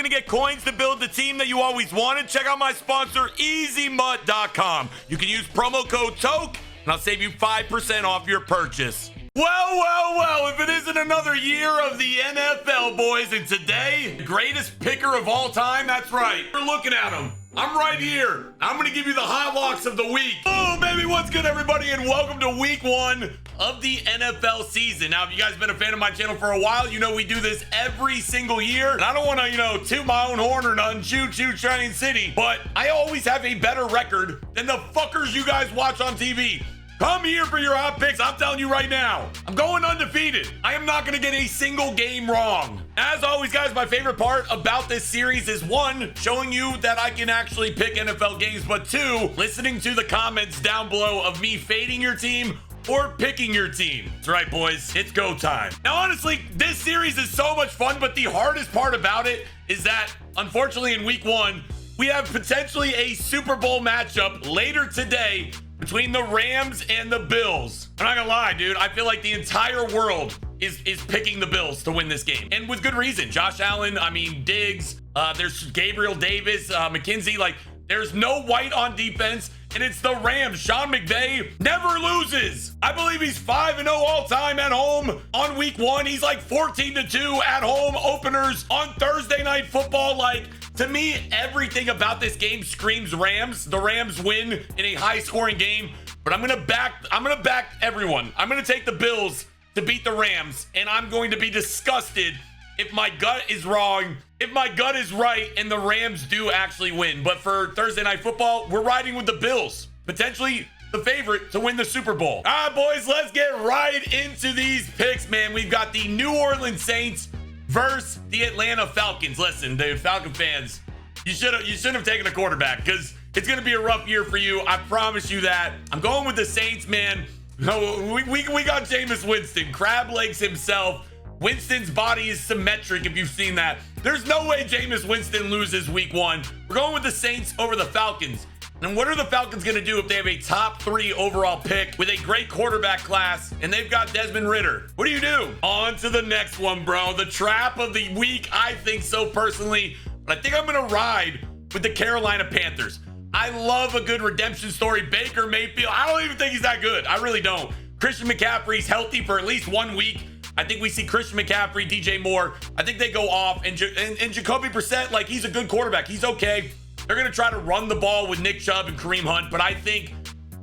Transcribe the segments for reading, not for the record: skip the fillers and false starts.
to get coins to build the team that you always wanted? Check out my sponsor, EasyMut.com. You can use promo code Toke, and I'll save you 5% off your purchase. Well, if it isn't another year of the NFL, boys, and today, the greatest picker of all time, that's right. You're looking at him. I'm right here. I'm going to give you the hot locks of the week. Oh, baby, what's good, everybody, and welcome to week 1 of the NFL season. Now, if you guys been a fan of my channel for a while, you know we do this every single year. And I don't want to, toot my own horn or nothing, choo-choo Train City, but I always have a better record than the fuckers you guys watch on TV. Come here for your hot picks. I'm telling you right now, I'm going undefeated. I am not going to get a single game wrong. As always, guys, my favorite part about this series is 1, showing you that I can actually pick NFL games, but 2, listening to the comments down below of me fading your team or picking your team. That's right, boys. It's go time. Now, honestly, this series is so much fun, but the hardest part about it is that, unfortunately, in week 1, we have potentially a Super Bowl matchup later today between the Rams and the Bills. I'm not gonna lie, dude. I feel like the entire world is picking the Bills to win this game. And with good reason. Josh Allen, Diggs, there's Gabriel Davis, McKenzie. Like, there's no white on defense, and it's the Rams. Sean McVay never loses. I believe he's 5-0 all time at home on week 1. He's like 14-2 at home openers on Thursday Night Football. Like, to me, everything about this game screams Rams. The Rams win in a high-scoring game, but I'm gonna back everyone. I'm gonna take the Bills to beat the Rams, and I'm going to be disgusted if my gut is wrong, if my gut is right, and the Rams do actually win. But for Thursday Night Football, we're riding with the Bills, potentially the favorite to win the Super Bowl. All right, boys, let's get right into these picks, man. We've got the New Orleans Saints versus the Atlanta Falcons. Listen, dude, Falcon fans, you shouldn't have taken a quarterback because it's going to be a rough year for you. I promise you that. I'm going with the Saints, man. No, we got Jameis Winston, crab legs himself. Winston's body is symmetric, if you've seen that. There's no way Jameis Winston loses week 1. We're going with the Saints over the Falcons. And what are the Falcons going to do if they have a top 3 overall pick with a great quarterback class and they've got Desmond Ridder? What do you do? On to the next one, bro. The trap of the week, I think so personally. But I think I'm going to ride with the Carolina Panthers. I love a good redemption story. Baker Mayfield, I don't even think he's that good. I really don't. Christian McCaffrey's healthy for at least 1 week. I think we see Christian McCaffrey, DJ Moore. I think they go off. And Jacoby Brissett, like, he's a good quarterback. He's okay. They're going to try to run the ball with Nick Chubb and Kareem Hunt, but I think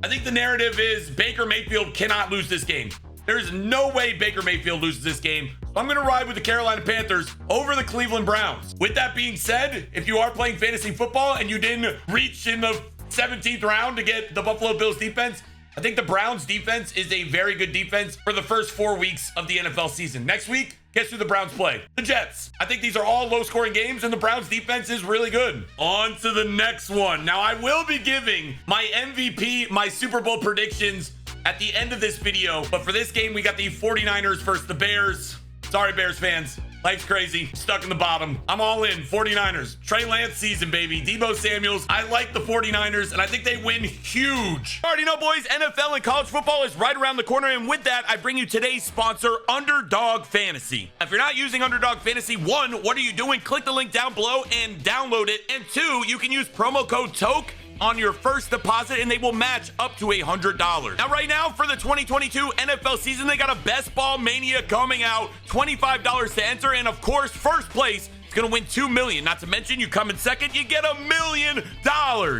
the narrative is Baker Mayfield cannot lose this game. There's no way Baker Mayfield loses this game. So I'm going to ride with the Carolina Panthers over the Cleveland Browns. With that being said, if you are playing fantasy football and you didn't reach in the 17th round to get the Buffalo Bills defense, I think the Browns defense is a very good defense for the first 4 weeks of the NFL season. Next week, guess who the Browns play? The Jets. I think these are all low-scoring games, and the Browns defense is really good. On to the next one. Now, I will be giving my MVP, my Super Bowl predictions at the end of this video, but for this game, we got the 49ers versus the Bears. Sorry, Bears fans. Life's crazy. Stuck in the bottom. I'm all in. 49ers. Trey Lance season, baby. Debo Samuels. I like the 49ers, and I think they win huge. Already know, boys, NFL and college football is right around the corner, and with that, I bring you today's sponsor, Underdog Fantasy. If you're not using Underdog Fantasy, 1, what are you doing? Click the link down below and download it. And 2, you can use promo code Toke on your first deposit, and they will match up to $100. Now, right now, for the 2022 NFL season, they got a Best Ball Mania coming out, $25 to enter, and of course, first place is gonna win $2 million. Not to mention, you come in second, you get $1 million.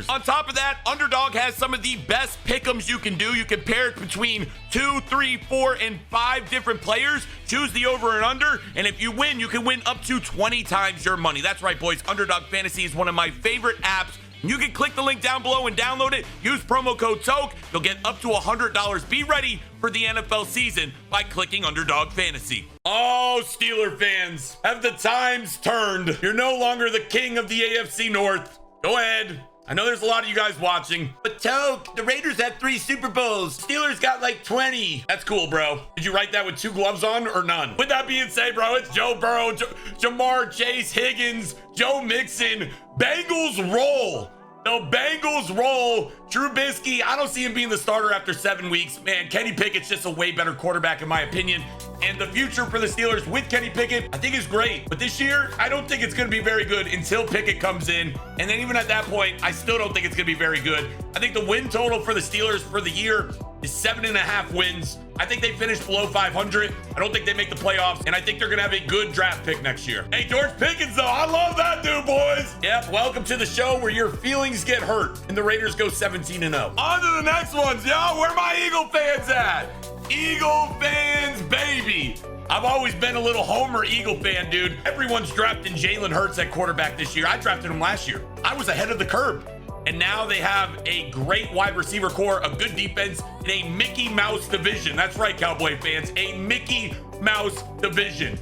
On top of that, Underdog has some of the best pick'ems you can do. You can pair it between 2, 3, 4, and 5 different players. Choose the over and under, and if you win, you can win up to 20 times your money. That's right, boys. Underdog Fantasy is one of my favorite apps. You can click the link down below and download it. Use promo code Toke. You'll get up to $100. Be ready for the NFL season by clicking Underdog Fantasy. Oh, Steeler fans, have the times turned? You're no longer the king of the AFC North. Go ahead. I know there's a lot of you guys watching, but Toke, the Raiders had 3 Super Bowls. Steelers got like 20. That's cool, bro. Did you write that with 2 gloves on or none? With that being said, bro, it's Joe Burrow, Jamar Chase, Higgins, Joe Mixon. Bengals roll. The Bengals roll. Trubisky, I don't see him being the starter after 7 weeks. Man, Kenny Pickett's just a way better quarterback in my opinion. And the future for the Steelers with Kenny Pickett, I think is great. But this year, I don't think it's going to be very good until Pickett comes in. And then even at that point, I still don't think it's going to be very good. I think the win total for the Steelers for the year is 7.5 wins. I think they finish below 500. I don't think they make the playoffs, and I think they're gonna have a good draft pick next year. Hey, George Pickens, though, I love that dude, boys. Yep, welcome to the show where your feelings get hurt and the Raiders go 17-0. On to the next ones, yo. Where my Eagle fans at? Eagle fans, baby. I've always been a little Homer Eagle fan, dude. Everyone's drafting Jalen Hurts at quarterback this year. I drafted him last year. I was ahead of the curve. And now they have a great wide receiver core, a good defense, in a Mickey Mouse division. That's right, Cowboy fans, a Mickey Mouse division.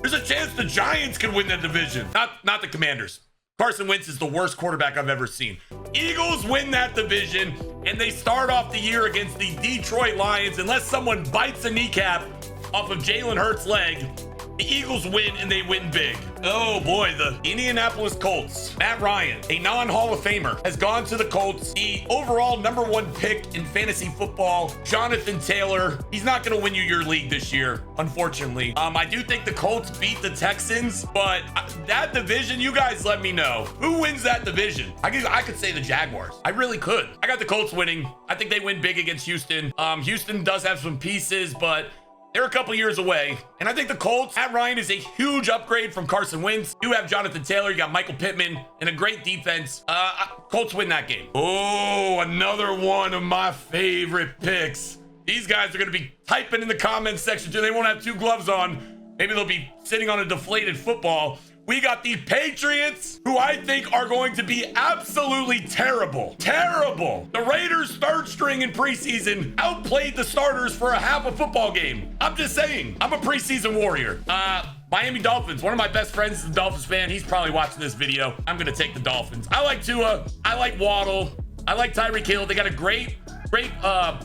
There's a chance the Giants could win that division. Not the Commanders. Carson Wentz is the worst quarterback I've ever seen. Eagles win that division, and they start off the year against the Detroit Lions. Unless someone bites a kneecap off of Jalen Hurts' leg, the Eagles win, and they win big. Oh boy, the Indianapolis Colts. Matt Ryan, a non-Hall of Famer, has gone to the Colts. The overall #1 pick in fantasy football, Jonathan Taylor. He's not going to win you your league this year, unfortunately. I do think the Colts beat the Texans, but that division, you guys let me know. Who wins that division? I could say the Jaguars. I really could. I got the Colts winning. I think they win big against Houston. Houston does have some pieces, but they're a couple years away. And I think the Colts, Matt Ryan is a huge upgrade from Carson Wentz. You have Jonathan Taylor, you got Michael Pittman, and a great defense. Colts win that game. Oh, another one of my favorite picks. These guys are going to be typing in the comments section too. They won't have 2 gloves on. Maybe they'll be sitting on a deflated football. We got the Patriots, who I think are going to be absolutely terrible. Terrible. The Raiders' 3rd string in preseason outplayed the starters for a half a football game. I'm just saying. I'm a preseason warrior. Miami Dolphins. One of my best friends is a Dolphins fan. He's probably watching this video. I'm going to take the Dolphins. I like Tua. I like Waddle. I like Tyreek Hill. They got a great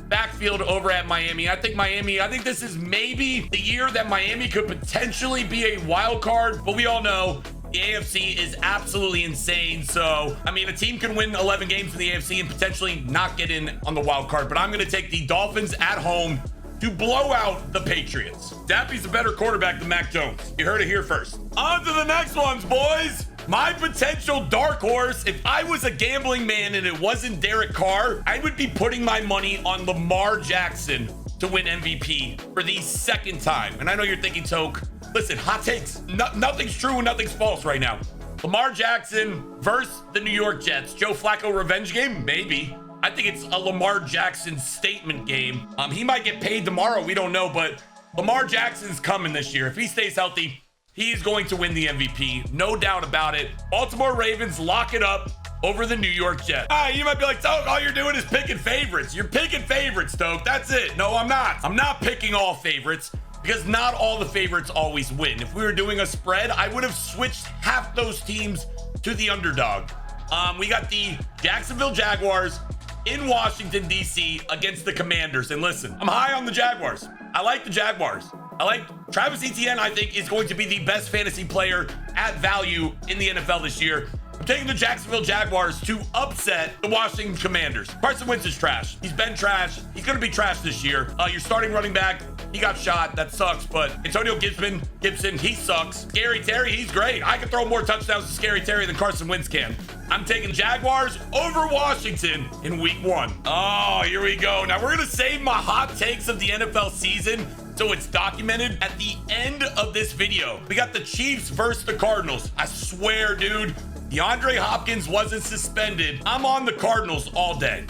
backfield over at Miami. I think this is maybe the year that Miami could potentially be a wild card, but we all know the AFC is absolutely insane. So, I mean, a team can win 11 games in the AFC and potentially not get in on the wild card, but I'm going to take the Dolphins at home to blow out the Patriots. Daffy's a better quarterback than Mac Jones. You heard it here first. On to the next ones, boys. My potential dark horse, if I was a gambling man and it wasn't Derek Carr, I would be putting my money on Lamar Jackson to win MVP for the 2nd time. And I know you're thinking, Toke, listen, hot takes. Nothing's true and nothing's false right now. Lamar Jackson versus the New York Jets. Joe Flacco revenge game? Maybe. I think it's a Lamar Jackson statement game. He might get paid tomorrow. We don't know, but Lamar Jackson's coming this year. If he stays healthy, he's going to win the MVP, no doubt about it. Baltimore Ravens lock it up over the New York Jets. You might be like, Toke, all you're doing is picking favorites. You're picking favorites, Toke. That's it. No, I'm not. I'm not picking all favorites because not all the favorites always win. If we were doing a spread, I would have switched half those teams to the underdog. We got the Jacksonville Jaguars in Washington, D.C. against the Commanders. And listen, I'm high on the Jaguars. I like the Jaguars. I like Travis Etienne, I think, is going to be the best fantasy player at value in the NFL this year. I'm taking the Jacksonville Jaguars to upset the Washington Commanders. Carson Wentz is trash. He's been trash. He's going to be trash this year. Your starting running back, he got shot. That sucks. But Antonio Gibson, he sucks. Scary Terry, he's great. I can throw more touchdowns to Scary Terry than Carson Wentz can. I'm taking Jaguars over Washington in week 1. Oh, here we go. Now, we're going to save my hot takes of the NFL season so it's documented at the end of this video. We got the Chiefs versus the Cardinals. I swear, dude, DeAndre Hopkins wasn't suspended. I'm on the Cardinals all day.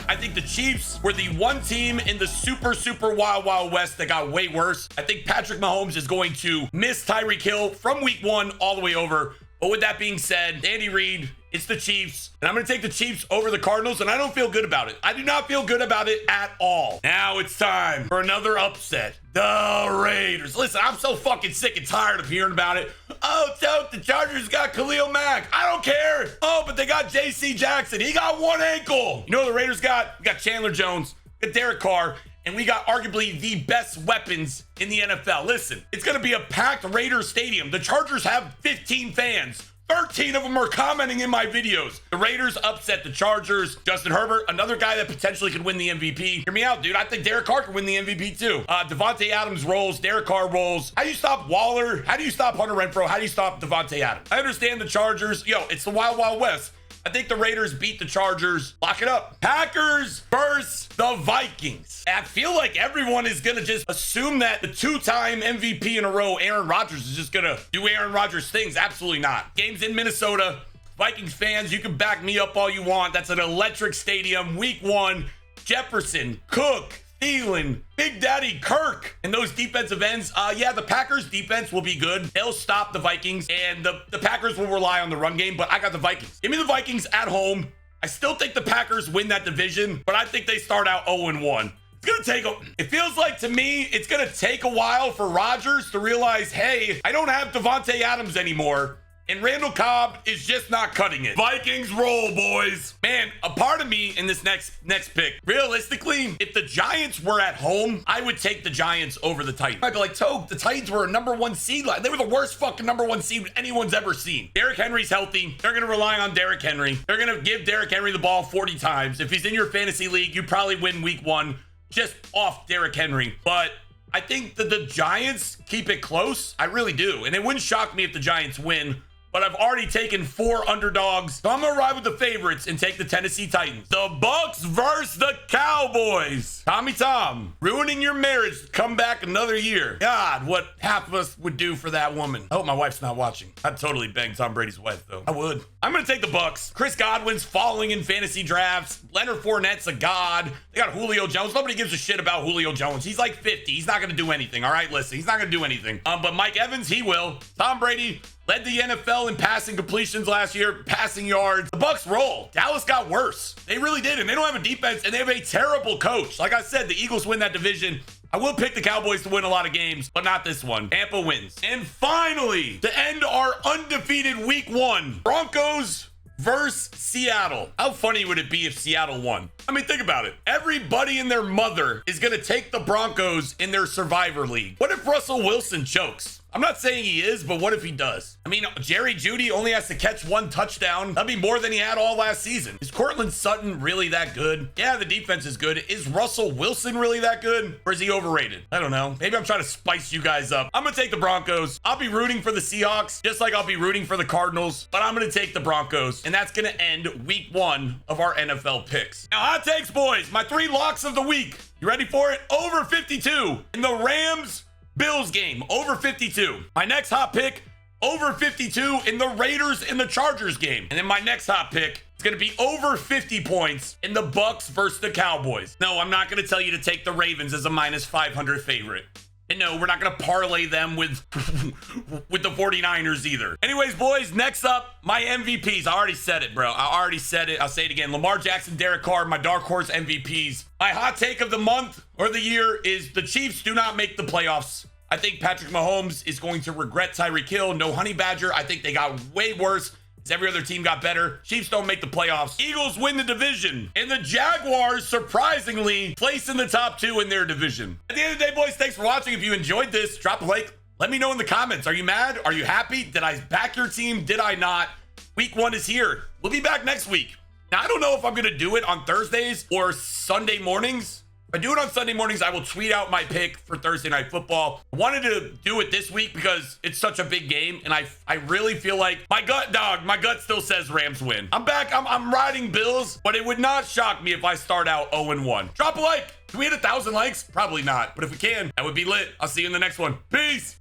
I think the Chiefs were the one team in the super wild West that got way worse. I think Patrick Mahomes is going to miss Tyreek Hill from week 1 all the way over. But with that being said, Andy Reid, it's the Chiefs, and I'm going to take the Chiefs over the Cardinals, and I don't feel good about it. I do not feel good about it at all. Now it's time for another upset. The Raiders. Listen, I'm so fucking sick and tired of hearing about it. Oh, Toke, the Chargers got Khalil Mack. I don't care. Oh, but they got J.C. Jackson. He got one ankle. You know what the Raiders got? We got Chandler Jones, we got Derek Carr, and we got arguably the best weapons in the NFL. Listen, it's going to be a packed Raiders stadium. The Chargers have 15 fans. 13 of them are commenting in my videos. The Raiders upset the Chargers. Justin Herbert, another guy that potentially could win the MVP. Hear me out, dude. I think Derek Carr could win the MVP too. Devontae Adams rolls. Derek Carr rolls. How do you stop Waller? How do you stop Hunter Renfrow? How do you stop Devontae Adams? I understand the Chargers. Yo, it's the Wild Wild West. I think the Raiders beat the Chargers. Lock it up. Packers versus the Vikings. I feel like everyone is going to just assume that the two-time MVP in a row, Aaron Rodgers, is just going to do Aaron Rodgers things. Absolutely not. Game's in Minnesota. Vikings fans, you can back me up all you want. That's an electric stadium. Week 1, Jefferson, Cook, Thielen, Big Daddy Kirk, and those defensive ends. Yeah, the Packers defense will be good. They'll stop the Vikings, and the Packers will rely on the run game, but I got the Vikings. Give me the Vikings at home. I still think the Packers win that division, but I think they start out 0-1. It's going to take it feels like to me, it's going to take a while for Rodgers to realize, hey, I don't have Devontae Adams anymore. And Randall Cobb is just not cutting it. Vikings roll, boys. Man, a part of me in this next pick, realistically, if the Giants were at home, I would take the Giants over the Titans. I'd be like, Toke, the Titans were a #1 seed. They were the worst fucking #1 seed anyone's ever seen. Derrick Henry's healthy. They're going to rely on Derrick Henry. They're going to give Derrick Henry the ball 40 times. If he's in your fantasy league, you probably win week 1 just off Derrick Henry. But I think that the Giants keep it close. I really do. And it wouldn't shock me if the Giants win. But I've already taken 4 underdogs. So I'm going to ride with the favorites and take the Tennessee Titans. The Bucks versus the Cowboys. Tommy Tom, ruining your marriage to come back another year. God, what half of us would do for that woman. I hope my wife's not watching. I'd totally bang Tom Brady's wife, though. I would. I'm going to take the Bucks. Chris Godwin's falling in fantasy drafts. Leonard Fournette's a god. They got Julio Jones. Nobody gives a shit about Julio Jones. He's like 50. He's not going to do anything. All right, listen. He's not going to do anything. But Mike Evans, he will. Tom Brady led the NFL in passing completions last year, passing yards. The Bucks roll. Dallas got worse. They really did, and they don't have a defense, and they have a terrible coach. Like I said, the Eagles win that division. I will pick the Cowboys to win a lot of games, but not this one. Tampa wins. And finally, to end our undefeated week 1, Broncos versus Seattle. How funny would it be if Seattle won? I mean, think about it. Everybody and their mother is going to take the Broncos in their Survivor League. What if Russell Wilson chokes? I'm not saying he is, but what if he does? I mean, Jerry Jeudy only has to catch 1 touchdown. That'd be more than he had all last season. Is Cortland Sutton really that good? Yeah, the defense is good. Is Russell Wilson really that good? Or is he overrated? I don't know. Maybe I'm trying to spice you guys up. I'm going to take the Broncos. I'll be rooting for the Seahawks, just like I'll be rooting for the Cardinals, but I'm going to take the Broncos, and that's going to end week 1 of our NFL picks. Now, hot takes, boys. My 3 locks of the week. You ready for it? Over 52 in the Rams-Bills game, over 52. My next hot pick, over 52 in the Raiders and the Chargers game. And then my next hot pick is going to be over 50 points in the Bucks versus the Cowboys. No, I'm not going to tell you to take the Ravens as a -500 favorite. And no, we're not going to parlay them with the 49ers either. Anyways, boys, next up, my MVPs. I already said it, bro. I already said it. I'll say it again. Lamar Jackson, Derek Carr, my dark horse MVPs. My hot take of the month or the year is the Chiefs do not make the playoffs. I think Patrick Mahomes is going to regret Tyreek Hill. No Honey Badger. I think they got way worse. Every other team got better. Chiefs don't make the playoffs. Eagles win the division. And the Jaguars, surprisingly, place in the top 2 in their division. At the end of the day, boys, thanks for watching. If you enjoyed this, drop a like. Let me know in the comments. Are you mad? Are you happy? Did I back your team? Did I not? Week 1 is here. We'll be back next week. Now, I don't know if I'm going to do it on Thursdays or Sunday mornings. If I do it on Sunday mornings, I will tweet out my pick for Thursday Night Football. I wanted to do it this week because it's such a big game, and I really feel like my gut still says Rams win. I'm back. I'm riding Bills, but it would not shock me if I start out 0-1. Drop a like. Can we hit 1,000 likes? Probably not, but if we can, that would be lit. I'll see you in the next one. Peace.